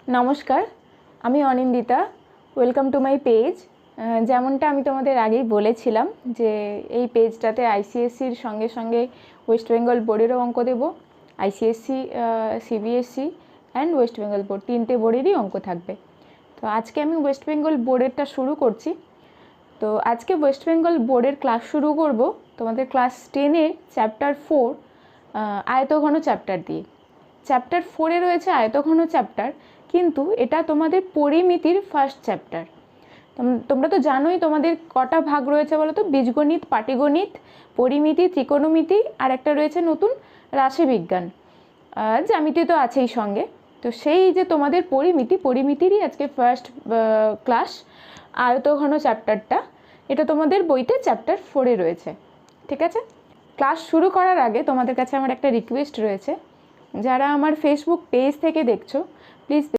নমস্কার, আমি Anindita. Welcome to my page. যেমনটা আমি তোমাদের আগেই বলেছিলাম যে এই পেজটাতে আইসিএসসির সঙ্গে সঙ্গে ওয়েস্ট বেঙ্গল বোর্ডেরও অঙ্ক দেব। ICSE, CBSE and West Bengal board, তিনটে বোর্ডেরই অঙ্ক থাকবে। তো আজকে আমি ওয়েস্ট বেঙ্গল বোর্ডেরটা শুরু করছি। তো আজকে ওয়েস্ট বেঙ্গল বোর্ডের ক্লাস শুরু করব তোমাদের ক্লাস 10-এর চ্যাপ্টার 4 আয়তঘন চ্যাপ্টার দিয়ে। চ্যাপ্টার 4-এ রয়েছে আয়তঘন চ্যাপ্টার, কিন্তু এটা তোমাদের পরিমিতির ফার্স্ট চ্যাপ্টার। তোমরা তো জানোই তোমাদের কটা ভাগ রয়েছে বলো তো, বীজগণিত, পাটিগণিত, পরিমিতি, ত্রিকোণমিতি, আর একটা রয়েছে নতুন রাশিবিজ্ঞান, জ্যামিতি তো আছেই সঙ্গে। তো সেই যে তোমাদের পরিমিতিরই আজকে ফার্স্ট ক্লাস আয়তঘন চ্যাপ্টারটা, এটা তোমাদের বইতে চ্যাপ্টার 4-এ রয়েছে। ঠিক আছে, ক্লাস শুরু করার আগে তোমাদের কাছে আমার একটা রিকোয়েস্ট রয়েছে। যারা আমার ফেসবুক পেজ থেকে দেখছো, প্লিজ